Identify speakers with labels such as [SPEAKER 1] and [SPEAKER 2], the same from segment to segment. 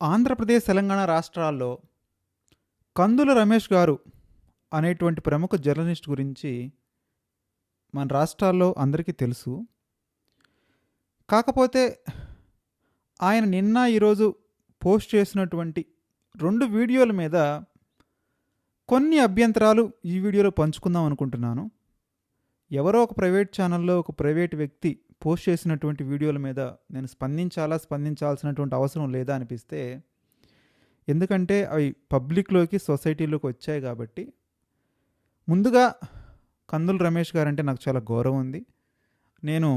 [SPEAKER 1] ఆంధ్రప్రదేశ్, తెలంగాణ రాష్ట్రాల్లో కందుల రమేష్ గారు అనేటువంటి ప్రముఖ జర్నలిస్ట్ గురించి మన రాష్ట్రాల్లో అందరికీ తెలుసు. కాకపోతే ఆయన నిన్న, ఈరోజు పోస్ట్ చేసినటువంటి 2 వీడియోల మీద కొన్ని అభ్యంతరాలు ఈ వీడియోలో పంచుకుందాం అనుకుంటున్నాను. ఎవరో ఒక ప్రైవేట్ ఛానల్లో ఒక ప్రైవేట్ వ్యక్తి పోస్ట్ చేసినటువంటి వీడియోల మీద నేను స్పందించాల్సినటువంటి అవసరం లేదా అనిపిస్తే, ఎందుకంటే అవి పబ్లిక్లోకి, సొసైటీలోకి వచ్చాయి కాబట్టి. ముందుగా కందుల రమేష్ గారు అంటే నాకు చాలా గౌరవం ఉంది. నేను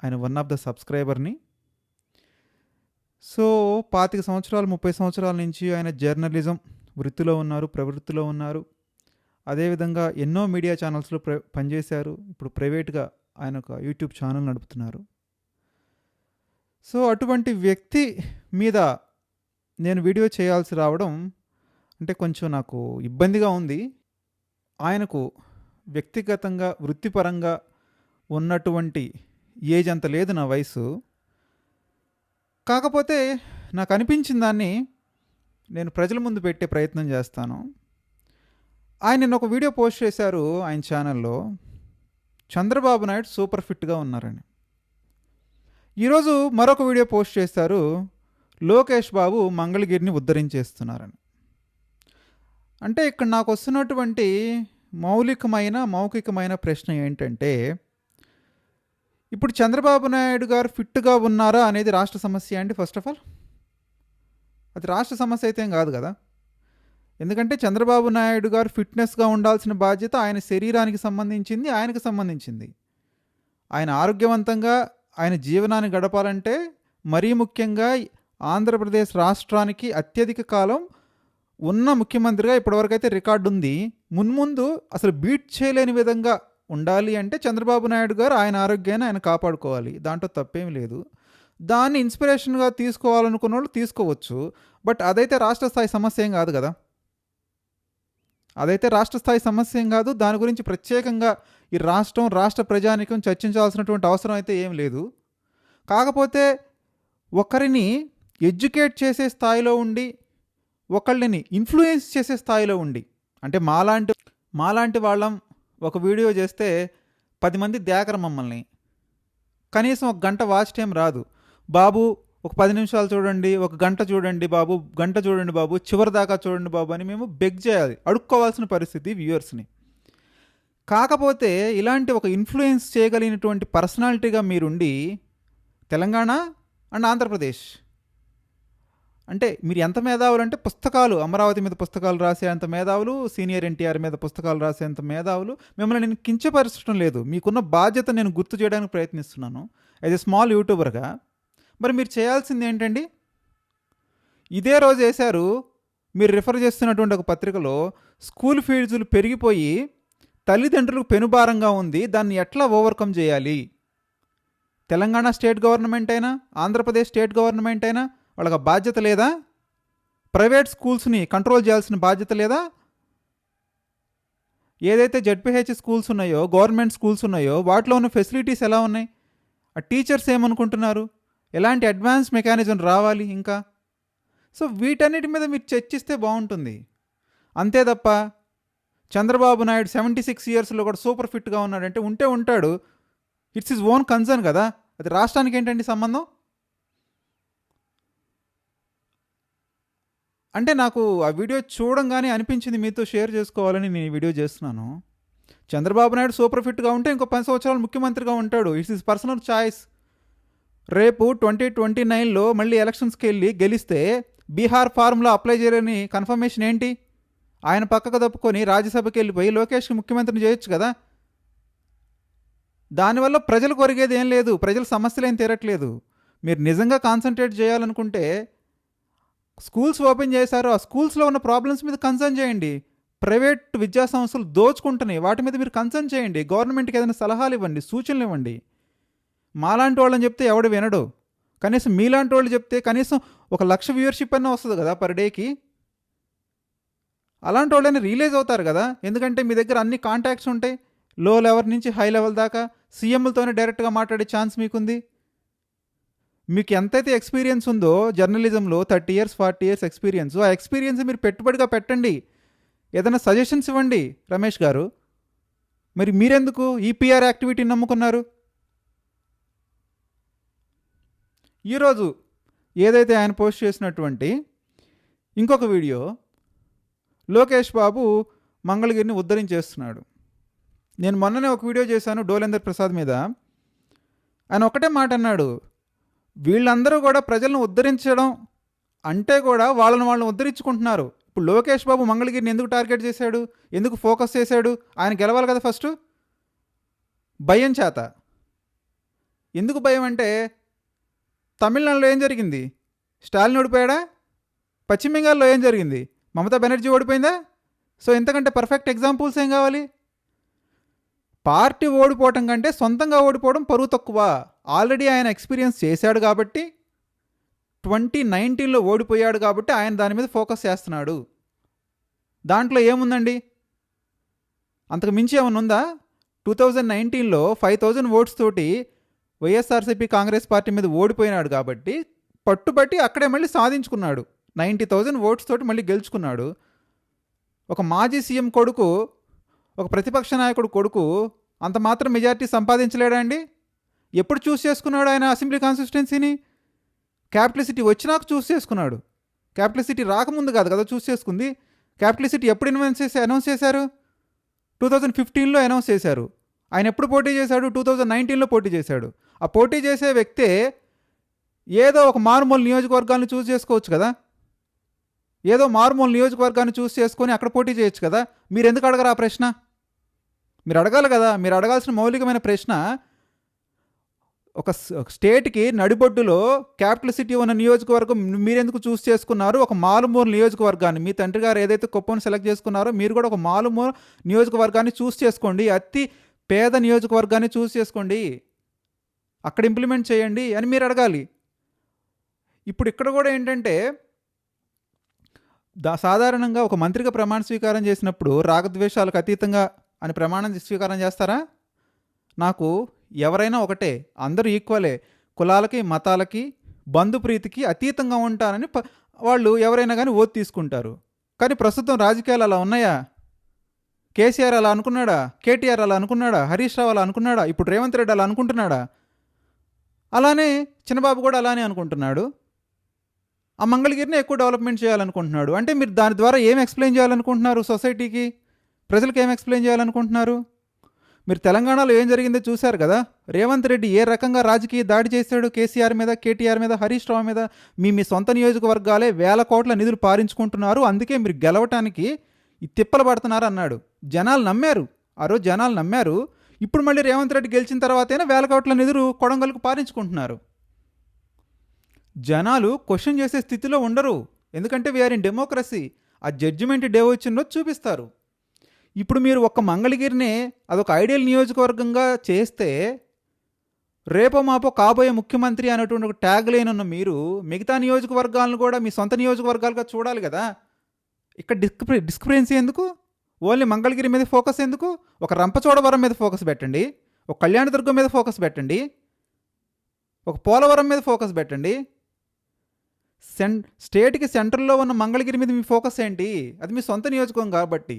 [SPEAKER 1] ఆయన వన్ ఆఫ్ ద సబ్స్క్రైబర్ని. సో 25 సంవత్సరాలు, 30 సంవత్సరాల నుంచి ఆయన జర్నలిజం వృత్తిలో ఉన్నారు, ప్రవృత్తిలో ఉన్నారు. అదేవిధంగా ఎన్నో మీడియా ఛానల్స్లో పనిచేశారు. ఇప్పుడు ప్రైవేట్గా ఆయన ఒక యూట్యూబ్ ఛానల్ నడుపుతున్నారు. సో అటువంటి వ్యక్తి మీద నేను వీడియో చేయాల్సి రావడం అంటే కొంచెం నాకు ఇబ్బందిగా ఉంది. ఆయనకు వ్యక్తిగతంగా, వృత్తిపరంగా ఉన్నటువంటి ఏజ్ అంత లేదు, నా వయసు. కాకపోతే నాకు అనిపించిన దాన్ని నేను ప్రజల ముందు పెట్టే ప్రయత్నం చేస్తాను. ఆయన నిన్న ఒక వీడియో పోస్ట్ చేశారు ఆయన ఛానల్లో, చంద్రబాబు నాయుడు సూపర్ ఫిట్గా ఉన్నారని. ఈరోజు మరొక వీడియో పోస్ట్ చేశారు, లోకేష్ బాబు మంగళగిరిని ఉద్ధరించేస్తున్నారని. అంటే ఇక్కడ నాకు వస్తున్నటువంటి మౌఖికమైన ప్రశ్న ఏంటంటే, ఇప్పుడు చంద్రబాబు నాయుడు గారు ఫిట్గా ఉన్నారా అనేది రాష్ట్ర సమస్య అండి. ఫస్ట్ ఆఫ్ ఆల్ అది రాష్ట్ర సమస్య అయితే ఏం కాదు కదా. ఎందుకంటే చంద్రబాబు నాయుడు గారు ఫిట్నెస్గా ఉండాల్సిన బాధ్యత ఆయన శరీరానికి సంబంధించింది, ఆయనకు సంబంధించింది. ఆయన ఆరోగ్యవంతంగా ఆయన జీవనాన్ని గడపాలంటే, మరీ ముఖ్యంగా ఆంధ్రప్రదేశ్ రాష్ట్రానికి అత్యధిక కాలం ఉన్న ముఖ్యమంత్రిగా ఇప్పటివరకు అయితే రికార్డు ఉంది. మున్ముందు అసలు బీట్ చేయలేని విధంగా ఉండాలి అంటే చంద్రబాబు నాయుడు గారు ఆయన ఆరోగ్యాన్ని ఆయన కాపాడుకోవాలి. దాంట్లో తప్పేమీ లేదు. దాన్ని ఇన్స్పిరేషన్గా తీసుకోవాలనుకున్న వాళ్ళు తీసుకోవచ్చు. బట్ అదైతే రాష్ట్ర స్థాయి సమస్య ఏం కాదు కదా. దాని గురించి ప్రత్యేకంగా ఈ రాష్ట్ర ప్రజానికం చర్చించాల్సినటువంటి అవసరం అయితే ఏం లేదు. కాకపోతే ఒకరిని ఎడ్యుకేట్ చేసే స్థాయిలో ఉండి, ఒకళ్ళని ఇన్ఫ్లుయెన్స్ చేసే స్థాయిలో ఉండి, అంటే మాలాంటి వాళ్ళం ఒక వీడియో చేస్తే 10 మంది దేకరు మమ్మల్ని. కనీసం ఒక గంట వాచ్ టైం రాదు. బాబు ఒక 10 నిమిషాలు చూడండి, ఒక గంట చూడండి బాబు, చివరి దాకా చూడండి బాబు అని మేము బెగ్ చేయాలి, అడుక్కోవాల్సిన పరిస్థితి వ్యూవర్స్ని. కాకపోతే ఇలాంటి ఒక ఇన్ఫ్లుయెన్స్ చేయగలిగినటువంటి పర్సనాలిటీగా మీరుండి, తెలంగాణ అండ్ ఆంధ్రప్రదేశ్ అంటే మీరు ఎంత మేధావులు అంటే, పుస్తకాలు అమరావతి మీద పుస్తకాలు రాసేంత మేధావులు, సీనియర్ ఎన్టీఆర్ మీద పుస్తకాలు రాసేంత మేధావులు. మిమ్మల్ని నేను కించపరచడం లేదు, మీకున్న బాధ్యత నేను గుర్తు చేయడానికి ప్రయత్నిస్తున్నాను యాజ్ ఎ స్మాల్ యూట్యూబర్గా. మరి మీరు చేయాల్సింది ఏంటండి? ఇదే రోజు వేశారు, మీరు రిఫర్ చేస్తున్నటువంటి ఒక పత్రికలో, స్కూల్ ఫీజులు పెరిగిపోయి తల్లిదండ్రులకు పెనుభారంగా ఉంది, దాన్ని ఎట్లా ఓవర్కమ్ చేయాలి? తెలంగాణ స్టేట్ గవర్నమెంట్ అయినా, ఆంధ్రప్రదేశ్ స్టేట్ గవర్నమెంట్ అయినా వాళ్ళకి బాధ్యత లేదా? ప్రైవేట్ స్కూల్స్ని కంట్రోల్ చేయాల్సిన బాధ్యత లేదా? ఏదైతే జెడ్పీహెచ్ స్కూల్స్ ఉన్నాయో, గవర్నమెంట్ స్కూల్స్ ఉన్నాయో, వాటిలో ఉన్న ఫెసిలిటీస్ ఎలా ఉన్నాయి? ఆ టీచర్స్ ఏమనుకుంటున్నారు? ఎలాంటి అడ్వాన్స్ మెకానిజం రావాలి ఇంకా? సో వీటన్నిటి మీద మీరు చర్చిస్తే బాగుంటుంది. అంతే తప్ప చంద్రబాబు నాయుడు 76 ఇయర్స్లో కూడా సూపర్ ఫిట్గా ఉన్నాడంటే ఉంటే ఉంటాడు, ఇట్స్ హిజ్ ఓన్ కన్సర్న్ కదా. అది రాష్ట్రానికి ఏంటండి సంబంధం? అంటే నాకు ఆ వీడియో చూడంగానే అనిపించింది, మీతో షేర్ చేసుకోవాలని నేను ఈ వీడియో చేస్తున్నాను. చంద్రబాబు నాయుడు సూపర్ ఫిట్గా ఉంటే ఇంకో 10 సంవత్సరాలు ముఖ్యమంత్రిగా ఉంటాడు. It's his personal choice. రేపు 2029లో మళ్ళీ ఎలక్షన్స్కి వెళ్ళి గెలిస్తే బీహార్ ఫార్ములా అప్లై చేయలేని కన్ఫర్మేషన్ ఏంటి? ఆయన పక్కకు తప్పుకొని రాజ్యసభకి వెళ్ళిపోయి లోకేష్కి ముఖ్యమంత్రిని చేయొచ్చు కదా. దానివల్ల ప్రజలకు ఒరిగేది ఏం లేదు, ప్రజల సమస్యలు ఏం తీరట్లేదు. మీరు నిజంగా కాన్సన్ట్రేట్ చేయాలనుకుంటే, స్కూల్స్ ఓపెన్ చేశారు, ఆ స్కూల్స్లో ఉన్న ప్రాబ్లమ్స్ మీద కన్సర్న్ చేయండి. ప్రైవేట్ విద్యా సంస్థలు దోచుకుంటున్నాయి, వాటి మీద మీరు కన్సర్న్ చేయండి. గవర్నమెంట్కి ఏదైనా సలహాలు ఇవ్వండి, సూచనలు ఇవ్వండి. మాలాంటి వాళ్ళని చెప్తే ఎవడు వినడు. కనీసం మీలాంటి వాళ్ళు చెప్తే కనీసం 1,00,000 వ్యూవర్షిప్ అన్న వస్తుంది కదా పర్ డేకి. అలాంటి వాళ్ళని రియలైజ్ అవుతారు కదా. ఎందుకంటే మీ దగ్గర అన్ని కాంటాక్ట్స్ ఉంటాయి, లో లెవెల్ నుంచి హై లెవెల్ దాకా సీఎంలతోనే డైరెక్ట్గా మాట్లాడే ఛాన్స్ మీకుంది. మీకు ఎంతైతే ఎక్స్పీరియన్స్ ఉందో జర్నలిజంలో 30 ఇయర్స్ 40 ఇయర్స్ ఎక్స్పీరియన్స్, ఆ ఎక్స్పీరియన్స్ మీరు పెట్టుబడిగా పెట్టండి, ఏదైనా సజెషన్స్ ఇవ్వండి రమేష్ గారు. మరి మీరెందుకు ఈ పిఆర్ యాక్టివిటీని నమ్ముకున్నారు? ఈరోజు ఏదైతే ఆయన పోస్ట్ చేసినటువంటి ఇంకొక వీడియో, లోకేష్ బాబు మంగళగిరిని ఉద్ధరించేస్తున్నాడు. నేను మొన్ననే ఒక వీడియో చేశాను డోలేందర్ ప్రసాద్ మీద. ఆయన ఒకటే మాట అన్నాడు, వీళ్ళందరూ కూడా ప్రజలను ఉద్ధరించడం అంటే కూడా వాళ్ళని ఉద్ధరించుకుంటున్నారు. ఇప్పుడు లోకేష్ బాబు మంగళగిరిని ఎందుకు టార్గెట్ చేశాడు, ఎందుకు ఫోకస్ చేశాడు? ఆయన గెలవాలి కదా ఫస్ట్, భయం చేత. ఎందుకు భయం అంటే, తమిళనాడులో ఏం జరిగింది? స్టాలిన్ ఓడిపోయాడా? పశ్చిమ బెంగాల్లో ఏం జరిగింది? మమతా బెనర్జీ ఓడిపోయిందా? సో ఇంతకంటే పర్ఫెక్ట్ ఎగ్జాంపుల్స్ ఏం కావాలి? పార్టీ ఓడిపోవటం కంటే సొంతంగా ఓడిపోవడం పరువు తక్కువ. ఆల్రెడీ ఆయన ఎక్స్పీరియన్స్ చేశాడు కాబట్టి, 2019లో ఓడిపోయాడు కాబట్టి ఆయన దాని మీద ఫోకస్ చేస్తున్నాడు. దాంట్లో ఏముందండి? అంతకు మించి ఏమన్నా ఉందా? 2019లో 5000 ఓట్స్ తోటి వైఎస్ఆర్సీపీ కాంగ్రెస్ పార్టీ మీద ఓడిపోయినాడు కాబట్టి పట్టుబట్టి అక్కడే మళ్ళీ సాధించుకున్నాడు. 90,000 ఓట్స్ తోటి మళ్ళీ గెలుచుకున్నాడు. ఒక మాజీ సీఎం కొడుకు, ఒక ప్రతిపక్ష నాయకుడు కొడుకు అంత మాత్రం మెజారిటీ సంపాదించలేడా అండి? ఎప్పుడు చూస్ చేసుకున్నాడు ఆయన అసెంబ్లీ కాన్స్టిట్యున్సీని? క్యాపిటల్ సిటీ వచ్చినాక చూస్ చేసుకున్నాడు. క్యాపిటల్ సిటీ రాకముందు కాదు కదా చూస్ చేసుకుంది. క్యాపిటల్ సిటీ ఎప్పుడు అనౌన్స్ చేశారు? 2015లో అనౌన్స్ చేశారు. ఆయన ఎప్పుడు పోటీ చేశాడు? 2019లో పోటీ చేశాడు. ఆ పోటీ చేసే వ్యక్తే ఏదో ఒక మారుమూల నియోజకవర్గాన్ని చూస్ చేసుకోవచ్చు కదా. ఏదో మారుమూల నియోజకవర్గాన్ని చూస్ చేసుకొని అక్కడ పోటీ చేయొచ్చు కదా. మీరు ఎందుకు అడగరు ఆ ప్రశ్న? మీరు అడగాలి కదా. మీరు అడగాల్సిన మౌలికమైన ప్రశ్న, ఒక స్టేట్కి నడిబొడ్డులో క్యాపిటల్ సిటీ ఉన్న నియోజకవర్గం మీరెందుకు చూస్ చేసుకున్నారు? ఒక మారుమూల నియోజకవర్గాన్ని, మీ తండ్రి గారు ఏదైతే కుప్పను సెలెక్ట్ చేసుకున్నారో మీరు కూడా ఒక మారుమూల నియోజకవర్గాన్ని చూస్ చేసుకోండి, అతి పేద నియోజకవర్గాన్ని చూస్ చేసుకోండి, అక్కడ ఇంప్లిమెంట్ చేయండి అని మీరు అడగాలి. ఇప్పుడు ఇక్కడ కూడా ఏంటంటే, సాధారణంగా ఒక మంత్రిగా ప్రమాణ స్వీకారం చేసినప్పుడు రాగద్వేషాలకు అతీతంగా అని ప్రమాణం స్వీకారం చేస్తారా? నాకు ఎవరైనా ఒకటే, అందరూ ఈక్వలే, కులాలకి మతాలకి బంధుప్రీతికి అతీతంగా ఉంటానని వాళ్ళు ఎవరైనా కానీ ఓటు తీసుకుంటారు. కానీ ప్రస్తుతం రాజకీయాలు అలా ఉన్నాయా? కేసీఆర్ అలా అనుకున్నాడా? కేటీఆర్ అలా అనుకున్నాడా? హరీష్ రావు అలా అనుకున్నాడా? ఇప్పుడు రేవంత్ రెడ్డి అలా అనుకుంటున్నాడా? అలానే చిన్నబాబు కూడా అలానే అనుకుంటున్నాడు. ఆ మంగళగిరిని ఎక్కువ డెవలప్మెంట్ చేయాలనుకుంటున్నాడు. అంటే మీరు దాని ద్వారా ఏం ఎక్స్ప్లెయిన్ చేయాలనుకుంటున్నారు? సొసైటీకి, ప్రజలకు ఏం ఎక్స్ప్లెయిన్ చేయాలనుకుంటున్నారు? మీరు తెలంగాణలో ఏం జరిగిందో చూశారు కదా. రేవంత్ రెడ్డి ఏ రకంగా రాజకీయ దాడి చేశాడు కేసీఆర్ మీద, కేటీఆర్ మీద, హరీష్ రావు మీద. మీ సొంత నియోజకవర్గాలే వేల కోట్ల నిధులు పారించుకుంటున్నారు, అందుకే మీరు గెలవటానికి ఈ తిప్పలు పడుతున్నారు అన్నాడు. జనాలు నమ్మారు, ఆ రోజు జనాలు నమ్మారు. ఇప్పుడు మళ్ళీ రేవంత్ రెడ్డి గెలిచిన తర్వాతైనా వేల కోట్ల నిధులు కొడంగల్కు పారించుకుంటున్నారు. జనాలు క్వశ్చన్ చేసే స్థితిలో ఉండరు, ఎందుకంటే వీఆర్ ఇన్ డెమోక్రసీ. ఆ జడ్జిమెంట్ డే వచ్చిన చూపిస్తారు. ఇప్పుడు మీరు ఒక్క మంగళగిరినే అదొక ఐడియల్ నియోజకవర్గంగా చేస్తే, రేపో మాపో కాబోయే ముఖ్యమంత్రి అనేటువంటి ఒక ట్యాగ్ లైన్ ఉన్న మీరు మిగతా నియోజకవర్గాలను కూడా మీ సొంత నియోజకవర్గాలుగా చూడాలి కదా. ఇక్కడ డిస్క్రిపెన్సీ ఎందుకు? ఓన్లీ మంగళగిరి మీద ఫోకస్ ఎందుకు? ఒక రంపచోడవరం మీద ఫోకస్ పెట్టండి, ఒక కళ్యాణదుర్గం మీద ఫోకస్ పెట్టండి, ఒక పోలవరం మీద ఫోకస్ పెట్టండి. స్టేట్కి సెంట్రల్లో ఉన్న మంగళగిరి మీద మీ ఫోకస్ ఏంటి? అది మీ సొంత నియోజకవర్గం కాబట్టి.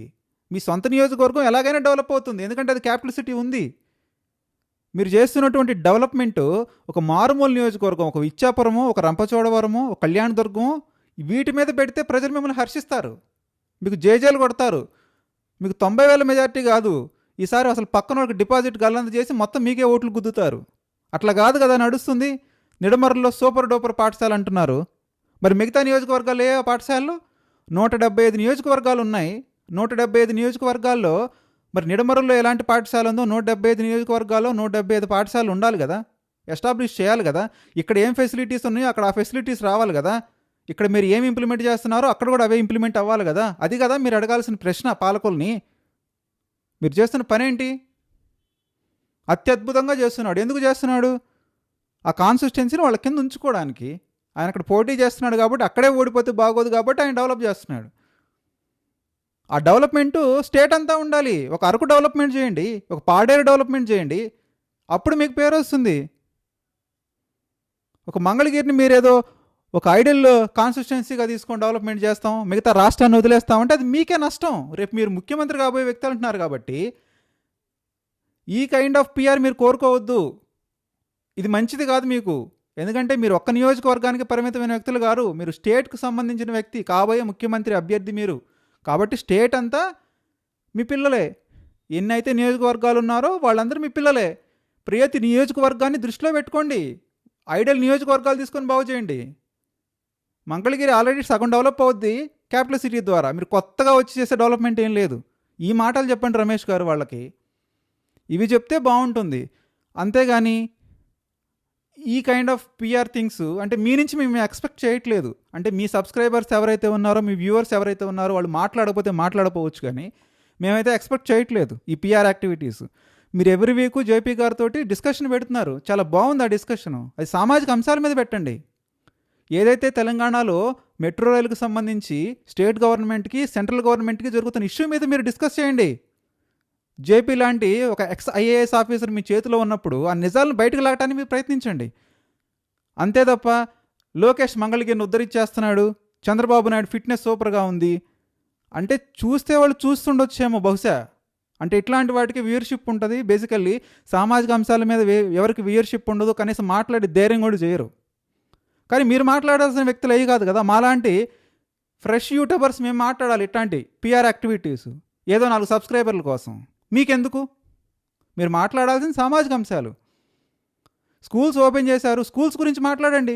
[SPEAKER 1] మీ సొంత నియోజకవర్గం ఎలాగైనా డెవలప్ అవుతుంది, ఎందుకంటే అది క్యాపిటల్ సిటీ ఉంది. మీరు చేస్తున్నటువంటి డెవలప్మెంటు ఒక మారుమూల నియోజకవర్గం, ఒక ఇచ్చాపురము, ఒక రంపచోడవరము, ఒక కళ్యాణదుర్గము, వీటి మీద పెడితే ప్రజలు మిమ్మల్ని హర్షిస్తారు, మీకు జేజేలు కొడతారు. మీకు 90,000 మెజార్టీ కాదు, ఈసారి అసలు పక్కన వాళ్ళకి డిపాజిట్ గల్లంత చేసి మొత్తం మీకే ఓట్లు గుద్దుతారు. అట్లా కాదు కదా నడుస్తుంది. నిడమర్రులో సూపర్ డూపర్ పాఠశాల అంటున్నారు, మరి మిగతా నియోజకవర్గాలు ఏ పాఠశాలలు? 175 నియోజకవర్గాలు ఉన్నాయి. 175 నియోజకవర్గాల్లో మరి నిడమరుల్లో ఎలాంటి పాఠశాల ఉందో 175 నియోజకవర్గాల్లో 175 పాఠశాలలు ఉండాలి కదా, ఎస్టాబ్లిష్ చేయాలి కదా. ఇక్కడ ఏం ఫెసిలిటీస్ ఉన్నాయో అక్కడ ఆ ఫెసిలిటీస్ రావాలి కదా. ఇక్కడ మీరు ఏమి ఇంప్లిమెంట్ చేస్తున్నారో అక్కడ కూడా అవే ఇంప్లిమెంట్ అవ్వాలి కదా. అది కదా మీరు అడగాల్సిన ప్రశ్న పాలకుల్ని. మీరు చేస్తున్న పని ఏంటి? అత్యద్భుతంగా చేస్తున్నాడు. ఎందుకు చేస్తున్నాడు? ఆ కాన్సిస్టెన్సీని వాళ్ళ కింద ఉంచుకోవడానికి. ఆయన అక్కడ పోటీ చేస్తున్నాడు కాబట్టి, అక్కడే ఓడిపోతే బాగోదు కాబట్టి ఆయన డెవలప్ చేస్తున్నాడు. ఆ డెవలప్మెంటు స్టేట్ అంతా ఉండాలి. ఒక అరకు డెవలప్మెంట్ చేయండి, ఒక పాడేరు డెవలప్మెంట్ చేయండి, అప్పుడు మీకు పేరు వస్తుంది. ఒక మంగళగిరిని మీరేదో ఒక ఐడియల్ కాన్స్టిట్యున్సీగా తీసుకొని డెవలప్మెంట్ చేస్తాం, మిగతా రాష్ట్రాన్ని వదిలేస్తామంటే అది మీకే నష్టం. రేపు మీరు ముఖ్యమంత్రి కాబోయే వ్యక్తి అంటున్నారు కాబట్టి ఈ కైండ్ ఆఫ్ పిఆర్ మీరు కోరుకోవద్దు. ఇది మంచిది కాదు మీకు. ఎందుకంటే మీరు ఒక్క నియోజకవర్గానికి పరిమితమైన వ్యక్తులు గారు, మీరు స్టేట్కు సంబంధించిన వ్యక్తి, కాబోయే ముఖ్యమంత్రి అభ్యర్థి మీరు. కాబట్టి స్టేట్ అంతా మీ పిల్లలే. ఎన్నైతే నియోజకవర్గాలు ఉన్నారో వాళ్ళందరూ మీ పిల్లలే. ప్రతి నియోజకవర్గాన్ని దృష్టిలో పెట్టుకోండి. ఐడియల్ నియోజకవర్గాలు తీసుకొని బాగు చేయండి. మంగళగిరి ఆల్రెడీ సగం డెవలప్ అవుద్ది క్యాపిటల్ సిటీ ద్వారా. మీరు కొత్తగా వచ్చి చేసే డెవలప్మెంట్ ఏం లేదు. ఈ మాటలు చెప్పండి రమేష్ గారు వాళ్ళకి. ఇవి చెప్తే బాగుంటుంది. అంతేగాని ఈ కైండ్ ఆఫ్ పిఆర్ థింగ్స్ అంటే మీ నుంచి మేము ఎక్స్పెక్ట్ చేయట్లేదు. అంటే మీ సబ్స్క్రైబర్స్ ఎవరైతే ఉన్నారో, మీ వ్యూవర్స్ ఎవరైతే ఉన్నారో వాళ్ళు మాట్లాడకపోతే మాట్లాడకపోవచ్చు, కానీ మేమైతే ఎక్స్పెక్ట్ చేయట్లేదు ఈ పిఆర్ యాక్టివిటీస్. మీరు ఎవ్రీ వీక్ జేపీ గారితో డిస్కషన్ పెడుతున్నారు, చాలా బాగుంది ఆ డిస్కషను. అది సామాజిక అంశాల మీద పెట్టండి. ఏదైతే తెలంగాణలో మెట్రో రైలుకు సంబంధించి స్టేట్ గవర్నమెంట్కి సెంట్రల్ గవర్నమెంట్కి జరుగుతున్న ఇష్యూ మీద మీరు డిస్కస్ చేయండి. జేపీ లాంటి ఒక ఐఏఎస్ ఆఫీసర్ మీ చేతిలో ఉన్నప్పుడు ఆ నిజాలను బయటకు లాగటానికి మీరు ప్రయత్నించండి. అంతే తప్ప లోకేష్ మంగళగిరిని ఉద్ధరించేస్తున్నాడు, చంద్రబాబు నాయుడు ఫిట్నెస్ సూపర్గా ఉంది అంటే చూస్తే వాళ్ళు చూస్తుండొచ్చేమో బహుశా. అంటే ఇట్లాంటి వాటికి వ్యూయర్షిప్ ఉంటుంది. బేసికల్లీ సామాజిక అంశాల మీద ఎవరికి వ్యూయర్షిప్ ఉండదు, కనీసం మాట్లాడే ధైర్యం కూడా చేయరు. కానీ మీరు మాట్లాడాల్సిన వ్యక్తులు అయ్యి కాదు కదా. మాలాంటి ఫ్రెష్ యూట్యూబర్స్ మేము మాట్లాడాలి ఇట్లాంటి పిఆర్ యాక్టివిటీస్, ఏదో 4 సబ్స్క్రైబర్ల కోసం. మీకెందుకు? మీరు మాట్లాడాల్సిన సామాజిక అంశాలు. స్కూల్స్ ఓపెన్ చేశారు, స్కూల్స్ గురించి మాట్లాడండి.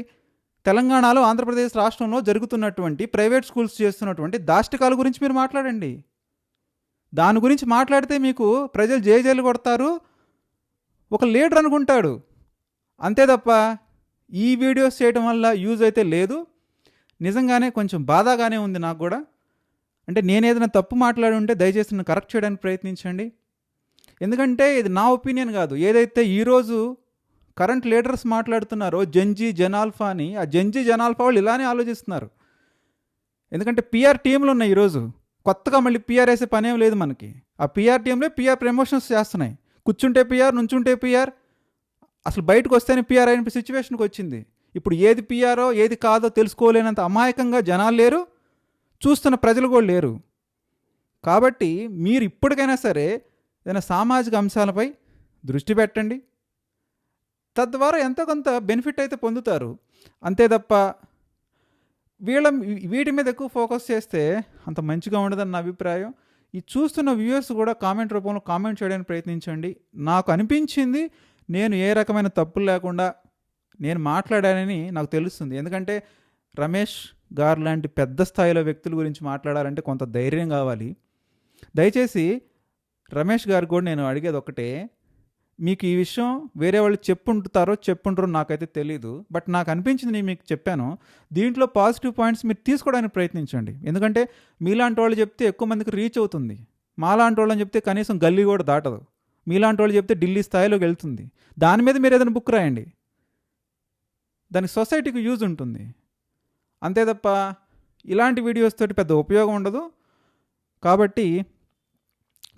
[SPEAKER 1] తెలంగాణలో ఆంధ్రప్రదేశ్ రాష్ట్రంలో జరుగుతున్నటువంటి ప్రైవేట్ స్కూల్స్ చేస్తున్నటువంటి దాష్టికాల గురించి మీరు మాట్లాడండి. దాని గురించి మాట్లాడితే మీకు ప్రజలు జేజేలు కొడతారు, ఒక లీడర్ అనుకుంటాడు. అంతే తప్ప ఈ వీడియోస్ చేయడం వల్ల యూజ్ అయితే లేదు. నిజంగానే కొంచెం బాధాగానే ఉంది నాకు కూడా. అంటే నేను ఏదైనా తప్పు మాట్లాడి ఉంటే దయచేసి నన్ను కరెక్ట్ చేయడానికి ప్రయత్నించండి. ఎందుకంటే ఇది నా ఒపీనియన్ కాదు. ఏదైతే ఈరోజు కరెంట్ లీడర్స్ మాట్లాడుతున్నారో జెన్జీ జనాల్ఫా అని, ఆ జెన్జీ జనాల్ఫా వాళ్ళు ఇలానే ఆలోచిస్తున్నారు. ఎందుకంటే పిఆర్ టీంలు ఉన్నాయి ఈరోజు. కొత్తగా మళ్ళీ పిఆర్ వేసే పనేం లేదు మనకి. ఆ పిఆర్ టీంలే పిఆర్ ప్రమోషన్స్ చేస్తున్నాయి. కూర్చుంటే పిఆర్, నుంచుంటే పిఆర్, అసలు బయటకు వస్తేనే పిఆర్ అయిన సిచ్యువేషన్కి వచ్చింది. ఇప్పుడు ఏది పిఆరో ఏది కాదో తెలుసుకోలేనంత అమాయకంగా జనాలు లేరు, చూస్తున్న ప్రజలు కూడా లేరు. కాబట్టి మీరు ఇప్పటికైనా సరే ఏదైనా సామాజిక అంశాలపై దృష్టి పెట్టండి. తద్వారా ఎంతో కొంత బెనిఫిట్ అయితే పొందుతారు. అంతే తప్ప వీటి మీద ఎక్కువ ఫోకస్ చేస్తే అంత మంచిగా ఉండదని నా అభిప్రాయం. ఈ చూస్తున్న వ్యూవర్స్ కూడా కామెంట్ రూపంలో కామెంట్ చేయడానికి ప్రయత్నించండి. నాకు అనిపించింది, నేను ఏ రకమైన తప్పులు లేకుండా నేను మాట్లాడానని నాకు తెలుస్తుంది. ఎందుకంటే రమేష్ గారు లాంటి పెద్ద స్థాయిలో వ్యక్తుల గురించి మాట్లాడాలంటే కొంత ధైర్యం కావాలి. దయచేసి రమేష్ గారు కూడా నేను అడిగేది ఒకటే, మీకు ఈ విషయం వేరే వాళ్ళు చెప్పుంటారో నాకైతే తెలీదు. బట్ నాకు అనిపించింది, నేను మీకు చెప్పాను. దీంట్లో పాజిటివ్ పాయింట్స్ మీరు తీసుకోవడానికి ప్రయత్నించండి. ఎందుకంటే మీలాంటి వాళ్ళు చెప్తే ఎక్కువ మందికి రీచ్ అవుతుంది. మాలాంటి వాళ్ళని చెప్తే కనీసం గల్లీ కూడా దాటదు. మీలాంటి వాళ్ళు చెప్తే ఢిల్లీ స్థాయిలోకి వెళ్తుంది. దాని మీద మీరు ఏదైనా బుక్ రాయండి, దానికి సొసైటీకి యూజ్ ఉంటుంది. అంతే తప్ప ఇలాంటి వీడియోస్ తోటి పెద్ద ఉపయోగం ఉండదు. కాబట్టి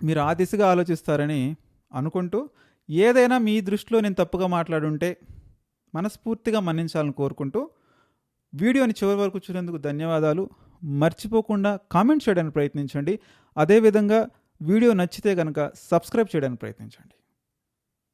[SPEAKER 1] మీరు ఆ దిశగా ఆలోచిస్తారని అనుకుంటూ, ఏదైనా మీ దృష్టిలో నేను తప్పుగా మాట్లాడుంటే మనస్ఫూర్తిగా మన్నించాలని కోరుకుంటూ, వీడియోని చివరి వరకు చూసేందుకు ధన్యవాదాలు. మర్చిపోకుండా కామెంట్ చేయడానికి ప్రయత్నించండి. అదేవిధంగా వీడియో నచ్చితే కనుక సబ్స్క్రైబ్ చేయడానికి ప్రయత్నించండి.